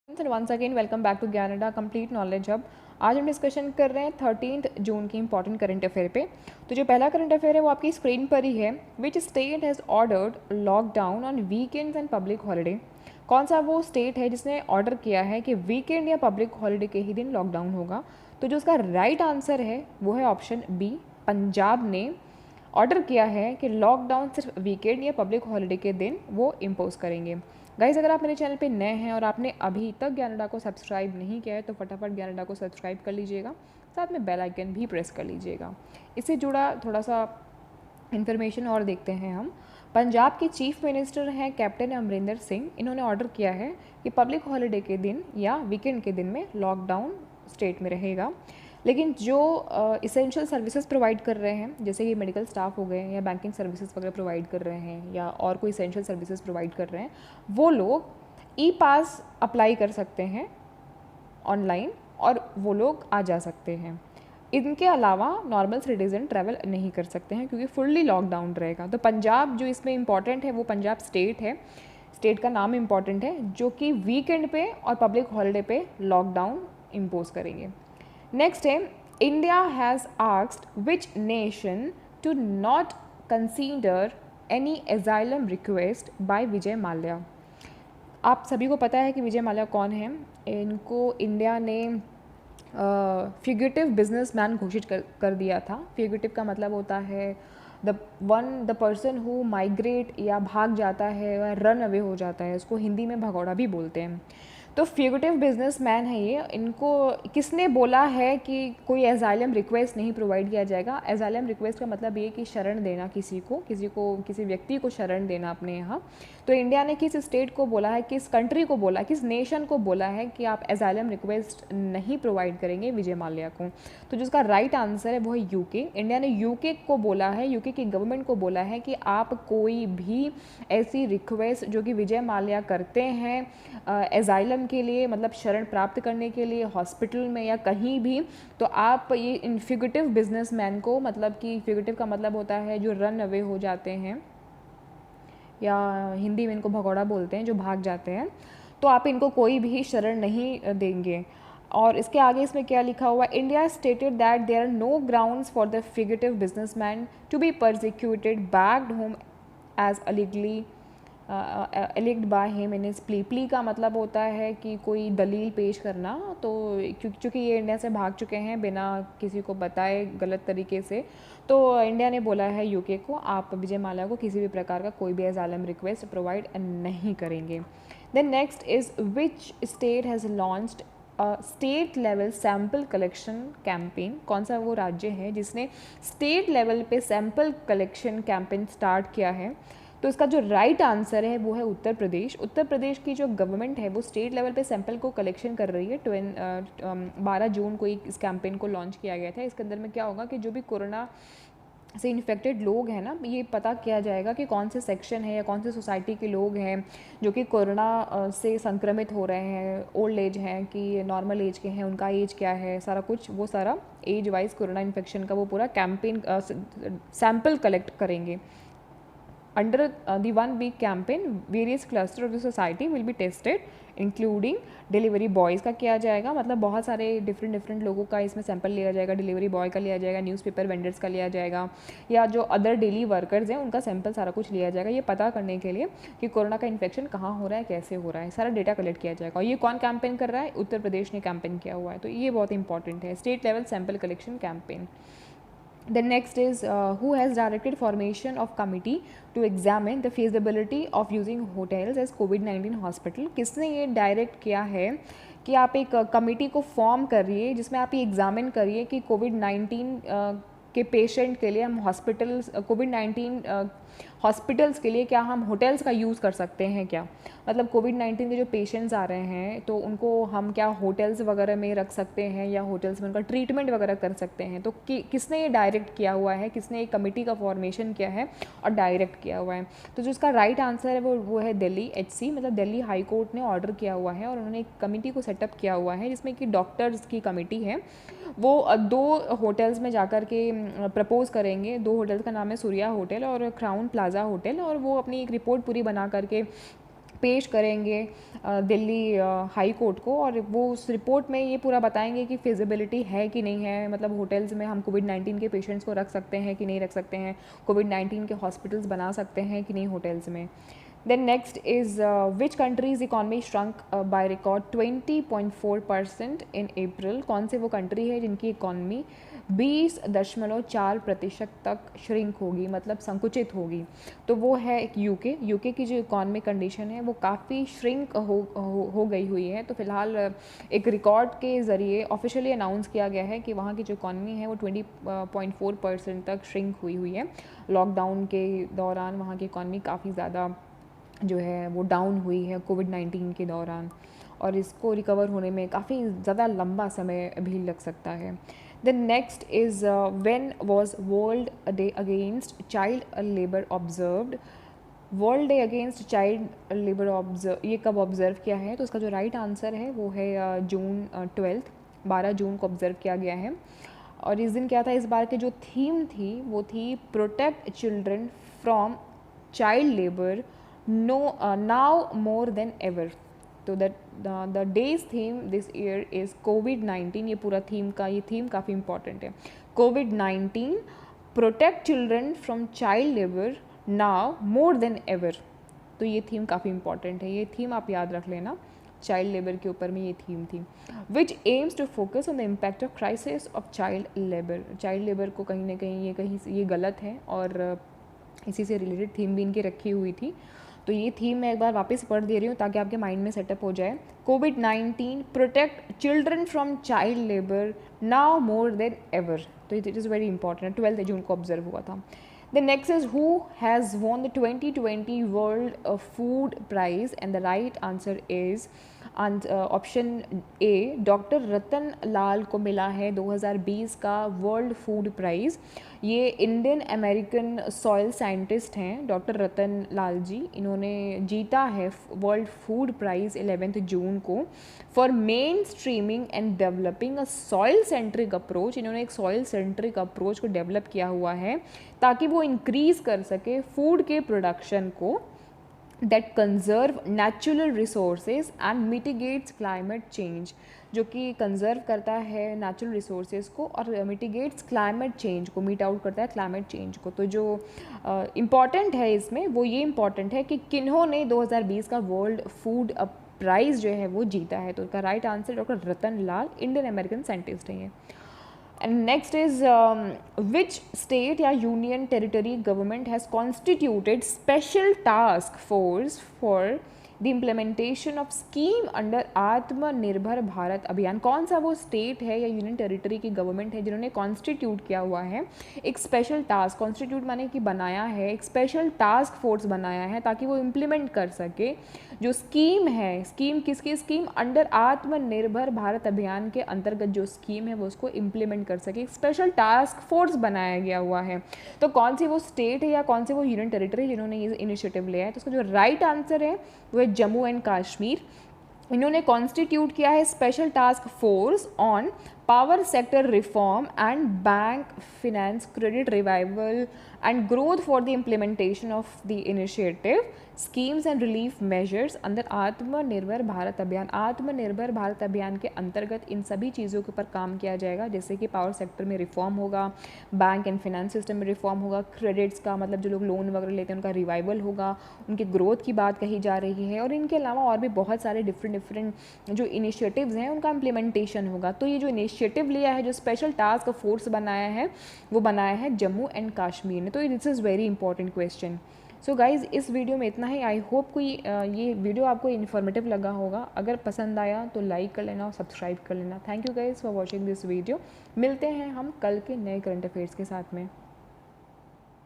And once again welcome back to Gyanda complete knowledge hub. आज हम discussion कर रहे हैं 13 जून की इंपॉर्टेंट करंट अफेयर पे। तो जो पहला करंट अफेयर है वो आपकी स्क्रीन पर ही है। विच state has ordered lockdown on weekends and public holiday. कौन सा वो स्टेट है जिसने ऑर्डर किया है कि वीकेंड या पब्लिक हॉलीडे के ही दिन लॉकडाउन होगा। तो जो उसका राइट आंसर है वो है ऑप्शन बी, पंजाब ने ऑर्डर किया है कि लॉकडाउन सिर्फ वीकेंड या पब्लिक हॉलीडे के दिन वो इम्पोज करेंगे। गाइज, अगर आप मेरे चैनल पे नए हैं और आपने अभी तक ज्ञानडा को सब्सक्राइब नहीं किया है तो फटाफट ज्ञानडा को सब्सक्राइब कर लीजिएगा, साथ में बेल आइकन भी प्रेस कर लीजिएगा। इससे जुड़ा थोड़ा सा इन्फॉर्मेशन और देखते हैं हम। पंजाब के चीफ मिनिस्टर हैं कैप्टन अमरिंदर सिंह। इन्होंने ऑर्डर किया है कि पब्लिक हॉलीडे के दिन या वीकेंड के दिन में लॉकडाउन स्टेट में रहेगा, लेकिन जो इसेंशियल सर्विसेज प्रोवाइड कर रहे हैं जैसे कि मेडिकल स्टाफ हो गए या बैंकिंग सर्विसेज वगैरह प्रोवाइड कर रहे हैं या और कोई इसेंशियल सर्विसेज प्रोवाइड कर रहे हैं, वो लोग ई पास अप्लाई कर सकते हैं ऑनलाइन और वो लोग आ जा सकते हैं। इनके अलावा नॉर्मल सिटीजन ट्रैवल नहीं कर सकते हैं क्योंकि फुल्ली लॉकडाउन रहेगा। तो पंजाब जो इसमें इम्पॉर्टेंट है वो पंजाब स्टेट है, स्टेट का नाम इम्पॉर्टेंट है, जो कि वीकेंड पे और पब्लिक हॉलीडे पे लॉकडाउन इम्पोज करेंगे। नेक्स्ट है, India has asked which nation to not consider any asylum request by Vijay Mallya. आप सभी को पता है कि विजय माल्या कौन है। इनको इंडिया ने फ्यूगिटिव बिजनेसमैन घोषित कर दिया था। फ्यूगिटिव का मतलब होता है द पर्सन हु माइग्रेट या भाग जाता है या रन अवे हो जाता है, उसको हिंदी में भगौड़ा भी बोलते हैं। तो फ्यूगिटिव बिजनेसमैन है ये। इनको किसने बोला है कि कोई एजाइलम रिक्वेस्ट नहीं प्रोवाइड किया जाएगा। एजाइलम रिक्वेस्ट का मतलब ये कि शरण देना, किसी व्यक्ति को शरण देना अपने यहाँ। तो इंडिया ने किस स्टेट को बोला है, किस कंट्री को बोला, किस नेशन को बोला है कि आप एजाइलम रिक्वेस्ट नहीं प्रोवाइड करेंगे विजय माल्या को। तो जिसका राइट आंसर है वो है यूके। इंडिया ने यूके को बोला है, यूके की गवर्नमेंट को बोला है कि आप कोई भी ऐसी रिक्वेस्ट जो कि विजय माल्या करते हैं एजाइलम के लिए, मतलब शरण प्राप्त करने के लिए हॉस्पिटल में या कहीं भी, तो आप ये इन फ्यूगिटिव बिजनेसमैन को, मतलब कि फ्यूगिटिव का मतलब होता है जो रन अवे हो जाते हैं या हिंदी में इनको भगौड़ा बोलते हैं, जो भाग जाते हैं, तो आप इनको कोई भी शरण नहीं देंगे। और इसके आगे इसमें क्या लिखा हुआ है, India stated that there are no grounds for the fugitive businessman to be persecuted backed home as allegedly alleged by him in his plea. Plea का मतलब होता है कि कोई दलील पेश करना। तो क्योंकि ये इंडिया से भाग चुके हैं बिना किसी को बताए गलत तरीके से, तो इंडिया ने बोला है यूके को आप विजय माल्या को किसी भी प्रकार का कोई भी एजाइलम रिक्वेस्ट प्रोवाइड नहीं करेंगे। Then next is which state has launched state level sample collection campaign. कौन सा वो राज्य है जिसने स्टेट लेवल पे सैम्पल कलेक्शन कैंपेन स्टार्ट किया है। तो इसका जो राइट आंसर है वो है उत्तर प्रदेश। उत्तर प्रदेश की जो गवर्नमेंट है वो स्टेट लेवल पे सैंपल को कलेक्शन कर रही है। 12 जून को इस कैंपेन को लॉन्च किया गया था। इसके अंदर में क्या होगा कि जो भी कोरोना से इन्फेक्टेड लोग हैं ना, ये पता किया जाएगा कि कौन से सेक्शन है या कौन से सोसाइटी के लोग हैं जो कि कोरोना से संक्रमित हो रहे हैं, ओल्ड एज हैं कि नॉर्मल एज के हैं, उनका एज क्या है, सारा कुछ वो सारा एज वाइज कोरोना इन्फेक्शन का वो पूरा कैंपेन सैंपल कलेक्ट करेंगे। Under the 1 week campaign, various cluster of the society will be tested, including delivery boys का किया जाएगा। मतलब बहुत सारे डिफरेंट लोगों का इसमें सैंपल लिया जाएगा। डिलीवरी बॉय का लिया जाएगा, न्यूज़पेपर वेंडर्स का लिया जाएगा, या जो अदर डेली वर्कर्स हैं उनका सैंपल सारा कुछ लिया जाएगा, ये पता करने के लिए कि कोरोना का इन्फेक्शन कहाँ हो रहा है, कैसे हो रहा है, सारा डेटा कलेक्ट किया जाएगा। और ये कौन कैंपेन कर रहा है, उत्तर प्रदेश ने कैंपेन किया हुआ है। तो ये बहुत इंपॉर्टेंट है, state level sample collection campaign. The next is who has directed formation of committee to examine the feasibility of using hotels as COVID-19 hospital। किसने ये डायरेक्ट किया है कि आप एक कमिटी को फॉर्म करिए जिसमें आप ये एग्जामिन करिए कि कोविड-19 के पेशेंट के लिए हम कोविड-19 हॉस्पिटल्स के लिए क्या हम होटल्स का यूज़ कर सकते हैं क्या। मतलब कोविड-19 के जो पेशेंट्स आ रहे हैं तो उनको हम क्या होटल्स वगैरह में रख सकते हैं या होटल्स में उनका ट्रीटमेंट वगैरह कर सकते हैं। तो किसने ये डायरेक्ट किया हुआ है, किसने एक कमेटी का फॉर्मेशन किया है और डायरेक्ट किया हुआ है। तो जो इसका राइट आंसर है वो है दिल्ली HC, मतलब दिल्ली हाई कोर्ट ने ऑर्डर किया हुआ है और उन्होंने एक कमेटी को सेटअप किया हुआ है जिसमें कि डॉक्टर्स की कमेटी है। वो 2 होटल्स में जाकर के प्रपोज करेंगे। 2 होटल्स का नाम है सूर्या होटल और क्राउन प्लाजा होटल, और वो अपनी एक रिपोर्ट पूरी बना करके पेश करेंगे दिल्ली हाई कोर्ट को, और वो उस रिपोर्ट में ये पूरा बताएंगे कि फिजिबिलिटी है कि नहीं है, मतलब होटल्स में हम कोविड-19 के पेशेंट्स को रख सकते हैं कि नहीं रख सकते हैं, कोविड-19 के हॉस्पिटल्स बना सकते हैं कि नहीं होटल्स में। Then next is which country's economy shrunk by record 20.4% in April। कौन से वो कंट्री है जिनकी इकॉनमी 20.4% तक श्रिंक होगी, मतलब संकुचित होगी। तो वो है एक यूके की जो इकॉनमिक कंडीशन है वो काफ़ी श्रिंक हो गई हुई है। तो फिलहाल एक रिकॉर्ड के ज़रिए ऑफिशियली अनाउंस किया गया है कि वहाँ की जो इकॉनमी है वो 20.4% तक श्रिंक हुई है। लॉकडाउन के दौरान वहाँ की इकॉनमी काफ़ी ज़्यादा जो है वो डाउन हुई है कोविड-19 के दौरान, और इसको रिकवर होने में काफ़ी ज़्यादा लंबा समय भी लग सकता है। The next is when was world day against child labour observed. World day against child labour ये कब ऑब्ज़र्व किया है? तो उसका जो राइट आंसर है वो है जून 12 जून को ऑब्ज़र्व किया गया है। और इस दिन क्या था, इस बार की जो थीम थी वो थी protect children from child labour now more than ever। तो the day's theme this year is COVID-19। ये पूरा थीम काफ़ी इंपॉर्टेंट है। COVID-19 protect children from child labour now more than ever। तो ये थीम काफ़ी इंपॉर्टेंट है, ये थीम आप याद रख लेना, चाइल्ड लेबर के ऊपर में ये थीम थी। Which aims to focus on the impact of crisis of child labour. Child labour को कहीं ना कहीं ये गलत है, और इसी से रिलेटेड थीम भी इनकी रखी हुई थी। तो ये थीम मैं एक बार वापस पढ़ दे रही हूँ ताकि आपके माइंड में सेटअप हो जाए। COVID-19 protect children from child labour now more than ever. तो इट इज़ वेरी इंपॉर्टेंट, 12 जून को ऑब्जर्व हुआ था। The next is who has won the 2020 World Food Prize, and the right answer is option A, doctor Ratan Lal को मिला है 2020 का world food prize. ये Indian American soil scientist हैं डॉक्टर रतन लाल जी, इन्होंने जीता है वर्ल्ड फूड प्राइज़ 11 जून को for mainstreaming and developing a soil centric approach. इन्होंने एक सॉइल सेंट्रिक अप्रोच को डेवलप किया हुआ है ताकि वो इंक्रीज़ कर सके फूड के प्रोडक्शन को that conserve natural resources and mitigates climate change, जो कि कंजर्व करता है नेचुरल रिसोर्सेज को और मिटिगेट्स क्लाइमेट चेंज को, मीट आउट करता है क्लाइमेट चेंज को। तो जो इम्पॉर्टेंट है इसमें वो ये इम्पॉर्टेंट है कि किन्होंने 2020 का वर्ल्ड फूड प्राइज़ जो है वो जीता है। तो उसका राइट आंसर डॉक्टर रतन लाल, इंडियन अमेरिकन साइंटिस्ट हैं ये। And next is which state या union territory government has constituted special task force for the implementation of scheme under आत्मनिर्भर भारत अभियान। कौन सा वो स्टेट है या यूनियन टेरिटरी की गवर्नमेंट है जिन्होंने कॉन्स्टिट्यूट किया हुआ है एक स्पेशल टास्क, कॉन्स्टिट्यूट माने कि बनाया है, एक स्पेशल टास्क फोर्स बनाया है ताकि वो इम्प्लीमेंट कर सके जो स्कीम है। स्कीम किसकी? स्कीम अंडर आत्मनिर्भर भारत अभियान के अंतर्गत जो स्कीम है वो उसको इम्प्लीमेंट कर सके, एक स्पेशल टास्क फोर्स बनाया गया हुआ है। तो कौन सी वो स्टेट है या कौन सी वो यूनियन टेरिटरी जिन्होंने ये इनिशिएटिव लिया है? तो उसका जो राइट आंसर है वो है जम्मू एंड कश्मीर। इन्होंने कॉन्स्टिट्यूट किया है special task force on power sector reform and bank finance credit revival and growth for the implementation of the initiative schemes and relief measures अंदर आत्मनिर्भर भारत अभियान। आत्मनिर्भर भारत अभियान के अंतर्गत इन सभी चीज़ों के ऊपर काम किया जाएगा, जैसे कि पावर सेक्टर में रिफॉर्म होगा, बैंक एंड फिनेंस सिस्टम में रिफॉर्म होगा, क्रेडिट्स का मतलब जो लोग लोन वगैरह लेते हैं उनका रिवाइवल होगा, उनके ग्रोथ की बात कही जा रही है, और इनके अलावा और भी बहुत सारे डिफरेंट जो इनिशिएटिव्स हैं उनका इम्प्लीमेंटेशन होगा। तो ये जो इनिशिएटिव लिया है, जो स्पेशल टास्क फोर्स बनाया है, वो बनाया है जम्मू एंड कश्मीर ने। तो this is very important question. So guys, इस वीडियो में इतना ही। आई होप कोई ये वीडियो आपको इन्फॉर्मेटिव लगा होगा। अगर पसंद आया तो लाइक कर लेना और सब्सक्राइब कर लेना। Thank you guys for watching this video. मिलते हैं हम कल के नए करंट अफेयर्स के साथ में।